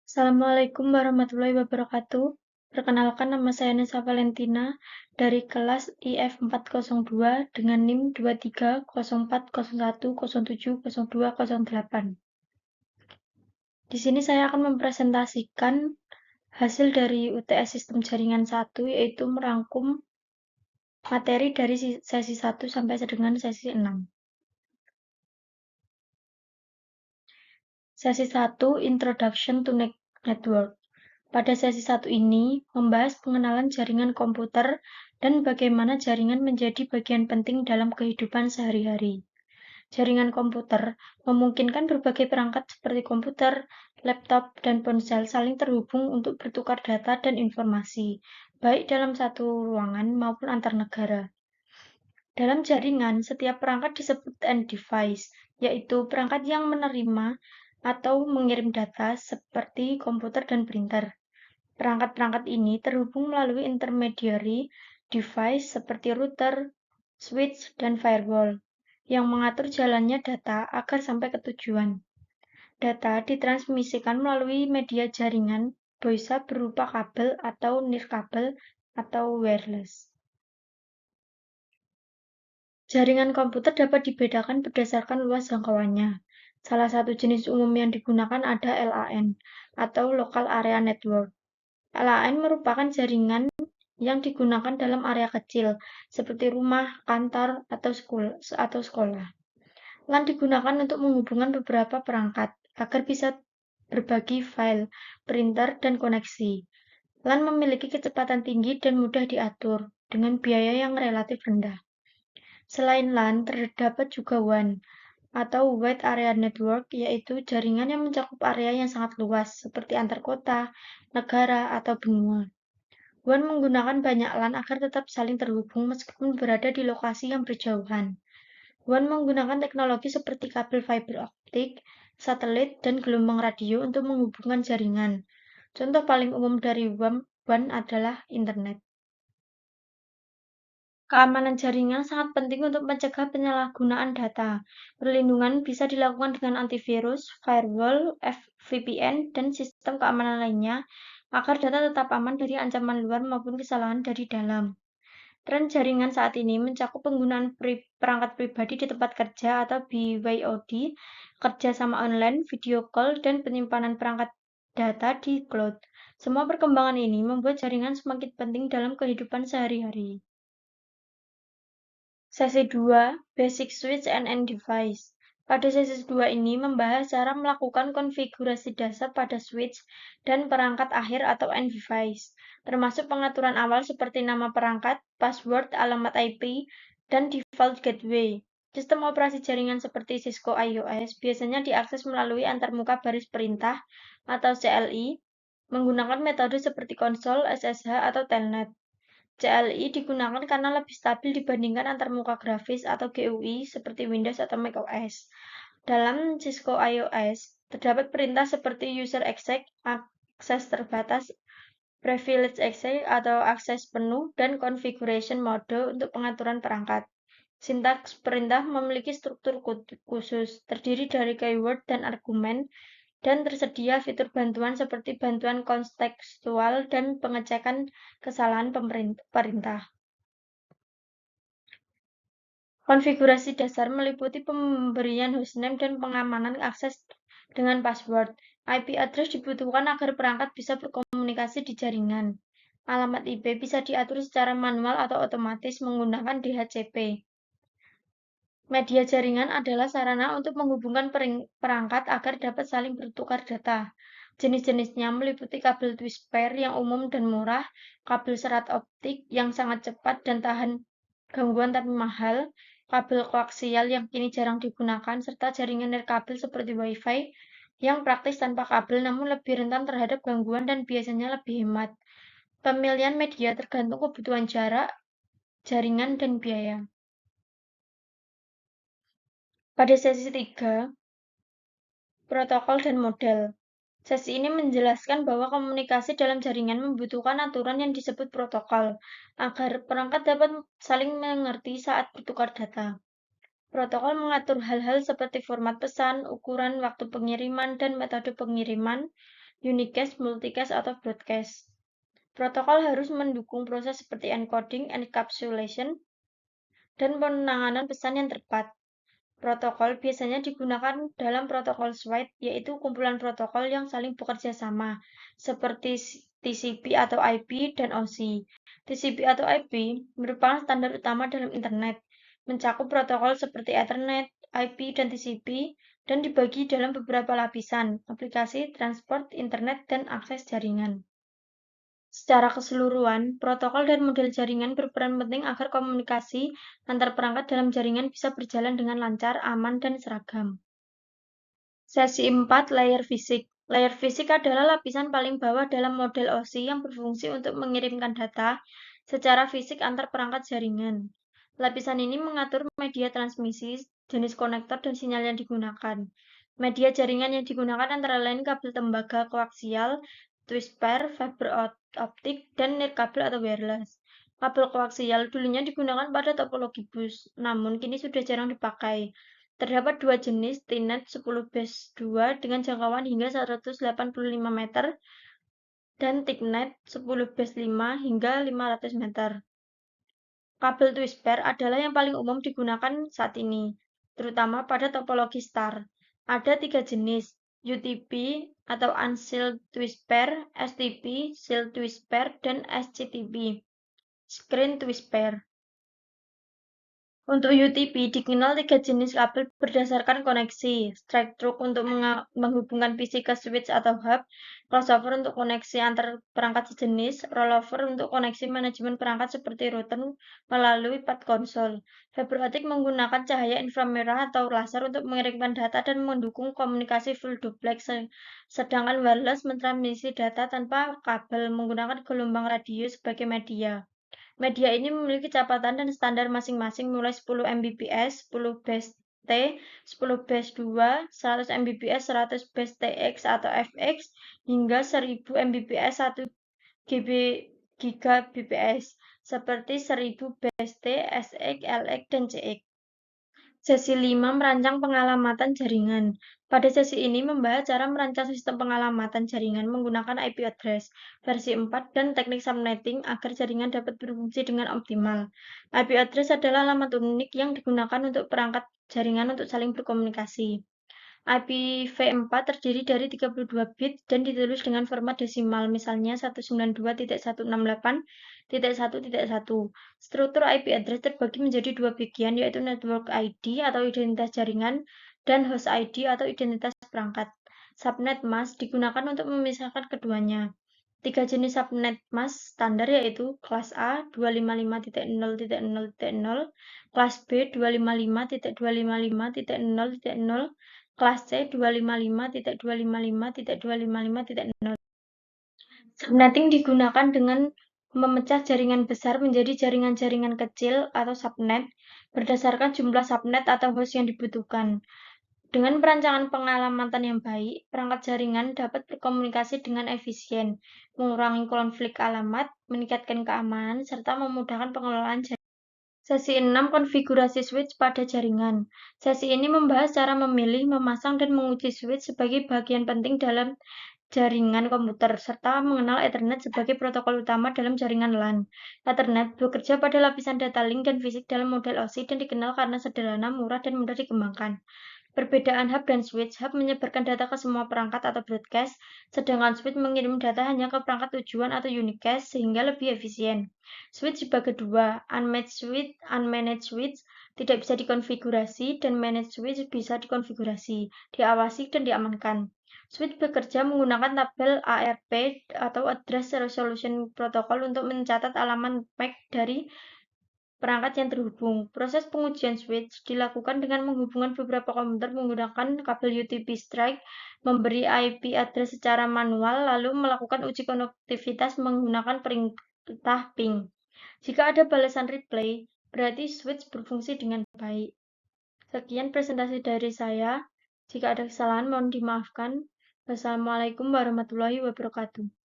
Assalamualaikum warahmatullahi wabarakatuh. Perkenalkan, nama saya Nesa Valentina dari kelas IF 402 dengan NIM 230401070208. Di sini saya akan mempresentasikan hasil dari UTS Sistem Jaringan 1, yaitu merangkum materi dari sesi 1 sampai dengan sesi 6. Sesi 1, Introduction to Network. Pada sesi 1 ini, membahas pengenalan jaringan komputer dan bagaimana jaringan menjadi bagian penting dalam kehidupan sehari-hari. Jaringan komputer memungkinkan berbagai perangkat seperti komputer, laptop, dan ponsel saling terhubung untuk bertukar data dan informasi, baik dalam satu ruangan maupun antar negara. Dalam jaringan, setiap perangkat disebut end device, yaitu perangkat yang menerima atau mengirim data seperti komputer dan printer. Perangkat-perangkat ini terhubung melalui intermediary device seperti router, switch, dan firewall, yang mengatur jalannya data agar sampai ke tujuan. Data ditransmisikan melalui media jaringan, bisa berupa kabel atau nirkabel atau wireless. Jaringan komputer dapat dibedakan berdasarkan luas jangkauannya. Salah satu jenis umum yang digunakan ada LAN, atau Local Area Network. LAN merupakan jaringan yang digunakan dalam area kecil, seperti rumah, kantor, atau sekolah. LAN digunakan untuk menghubungkan beberapa perangkat, agar bisa berbagi file, printer, dan koneksi. LAN memiliki kecepatan tinggi dan mudah diatur, dengan biaya yang relatif rendah. Selain LAN, terdapat juga WAN, atau Wide Area Network, yaitu jaringan yang mencakup area yang sangat luas, seperti antar kota, negara, atau benua. WAN menggunakan banyak LAN agar tetap saling terhubung meskipun berada di lokasi yang berjauhan. WAN menggunakan teknologi seperti kabel fiber optik, satelit, dan gelombang radio untuk menghubungkan jaringan. Contoh paling umum dari WAN adalah internet. Keamanan jaringan sangat penting untuk mencegah penyalahgunaan data. Perlindungan bisa dilakukan dengan antivirus, firewall, VPN, dan sistem keamanan lainnya agar data tetap aman dari ancaman luar maupun kesalahan dari dalam. Tren jaringan saat ini mencakup penggunaan perangkat pribadi di tempat kerja atau BYOD, kerjasama online, video call, dan penyimpanan perangkat data di cloud. Semua perkembangan ini membuat jaringan semakin penting dalam kehidupan sehari-hari. Sesi 2, Basic Switch and End Device. Pada sesi 2 ini membahas cara melakukan konfigurasi dasar pada switch dan perangkat akhir atau end device, termasuk pengaturan awal seperti nama perangkat, password, alamat IP, dan default gateway. Sistem operasi jaringan seperti Cisco IOS biasanya diakses melalui antarmuka baris perintah atau CLI, menggunakan metode seperti konsol, SSH, atau telnet. CLI digunakan karena lebih stabil dibandingkan antarmuka grafis atau GUI seperti Windows atau macOS. Dalam Cisco IOS, terdapat perintah seperti user exec, akses terbatas, privilege access atau akses penuh, dan configuration mode untuk pengaturan perangkat. Sintaks perintah memiliki struktur khusus, terdiri dari keyword dan argumen, dan tersedia fitur bantuan seperti bantuan kontekstual dan pengecekan kesalahan perintah. Konfigurasi dasar meliputi pemberian hostname dan pengamanan akses dengan password. IP address dibutuhkan agar perangkat bisa berkomunikasi di jaringan. Alamat IP bisa diatur secara manual atau otomatis menggunakan DHCP. Media jaringan adalah sarana untuk menghubungkan perangkat agar dapat saling bertukar data. Jenis-jenisnya meliputi kabel twist pair yang umum dan murah, kabel serat optik yang sangat cepat dan tahan gangguan tapi mahal, kabel koaksial yang kini jarang digunakan, serta jaringan nirkabel seperti Wi-Fi yang praktis tanpa kabel namun lebih rentan terhadap gangguan dan biasanya lebih hemat. Pemilihan media tergantung kebutuhan jarak, jaringan, dan biaya. Pada sesi 3, protokol dan model. Sesi ini menjelaskan bahwa komunikasi dalam jaringan membutuhkan aturan yang disebut protokol, agar perangkat dapat saling mengerti saat bertukar data. Protokol mengatur hal-hal seperti format pesan, ukuran, waktu pengiriman, dan metode pengiriman, unicast, multicast, atau broadcast. Protokol harus mendukung proses seperti encoding, encapsulation, dan penanganan pesan yang tepat. Protokol biasanya digunakan dalam protokol suite, yaitu kumpulan protokol yang saling bekerja sama, seperti TCP atau IP dan OSI. TCP atau IP merupakan standar utama dalam Internet, mencakup protokol seperti Ethernet, IP, dan TCP, dan dibagi dalam beberapa lapisan, aplikasi, transport, internet, dan akses jaringan. Secara keseluruhan, protokol dan model jaringan berperan penting agar komunikasi antar perangkat dalam jaringan bisa berjalan dengan lancar, aman, dan seragam. Sesi 4, Layer Fisik. Layer fisik adalah lapisan paling bawah dalam model OSI yang berfungsi untuk mengirimkan data secara fisik antar perangkat jaringan. Lapisan ini mengatur media transmisi, jenis konektor, dan sinyal yang digunakan. Media jaringan yang digunakan antara lain kabel tembaga koaksial, twist pair, fiber optik, dan nirkabel atau wireless. Kabel koaksial dulunya digunakan pada topologi bus, namun kini sudah jarang dipakai. Terdapat dua jenis, T-Net 10-2 dengan jangkauan hingga 185 meter dan TIC-Net 10-5 hingga 500 meter. Kabel twist pair adalah yang paling umum digunakan saat ini, terutama pada topologi star. Ada tiga jenis, UTP atau Unsealed Twist Pair, STP, Sealed Twist Pair, dan SCTP, Screen Twist Pair. Untuk UTP dikenal tiga jenis kabel berdasarkan koneksi, straight through untuk menghubungkan PC ke switch atau hub, crossover untuk koneksi antar perangkat sejenis, rollover untuk koneksi manajemen perangkat seperti router melalui path console. Fiber optik menggunakan cahaya inframerah atau laser untuk mengirimkan data dan mendukung komunikasi full duplex, sedangkan wireless mentransmisi data tanpa kabel menggunakan gelombang radio sebagai media. Media ini memiliki kecepatan dan standar masing-masing mulai 10 Mbps, 10 Bst, 10 Bs2, 100 Mbps, 100 Bst(x) atau fx, hingga 1000 Mbps, 1 Gbps, seperti 1000 Bst, Sx, Lx, dan Cx. Sesi 5, Merancang pengalamatan jaringan. Pada sesi ini membahas cara merancang sistem pengalamatan jaringan menggunakan IP address versi 4 dan teknik subnetting agar jaringan dapat berfungsi dengan optimal. IP address adalah alamat unik yang digunakan untuk perangkat jaringan untuk saling berkomunikasi. IPv4 terdiri dari 32 bit dan ditulis dengan format desimal, misalnya 192.168.1.1. Struktur IP address terbagi menjadi dua bagian, yaitu Network ID atau identitas jaringan dan Host ID atau identitas perangkat. Subnet mask digunakan untuk memisahkan keduanya. Tiga jenis subnet mask standar yaitu kelas A 255.0.0.0, kelas B 255.255.0.0, kelas C 255.255.255.0. Subnetting digunakan dengan memecah jaringan besar menjadi jaringan-jaringan kecil atau subnet berdasarkan jumlah subnet atau host yang dibutuhkan. Dengan perancangan pengalamatan yang baik, perangkat jaringan dapat berkomunikasi dengan efisien, mengurangi konflik alamat, meningkatkan keamanan, serta memudahkan pengelolaan jaringan. Sesi 6, Konfigurasi switch pada jaringan. Sesi ini membahas cara memilih, memasang, dan menguji switch sebagai bagian penting dalam jaringan komputer, serta mengenal Ethernet sebagai protokol utama dalam jaringan LAN. Ethernet bekerja pada lapisan data link dan fisik dalam model OSI dan dikenal karena sederhana, murah, dan mudah dikembangkan. Perbedaan hub dan switch, hub menyebarkan data ke semua perangkat atau broadcast, sedangkan switch mengirim data hanya ke perangkat tujuan atau unicast sehingga lebih efisien. Switch dibagi dua, unmanaged switch tidak bisa dikonfigurasi, dan managed switch bisa dikonfigurasi, diawasi, dan diamankan. Switch bekerja menggunakan tabel ARP atau Address Resolution Protocol untuk mencatat alamat MAC dari perangkat yang terhubung. Proses pengujian switch dilakukan dengan menghubungkan beberapa komputer menggunakan kabel UTP strike, memberi IP address secara manual, lalu melakukan uji konektivitas menggunakan perintah ping. Jika ada balasan replay, berarti switch berfungsi dengan baik. Sekian presentasi dari saya. Jika ada kesalahan, mohon dimaafkan. Wassalamualaikum warahmatullahi wabarakatuh.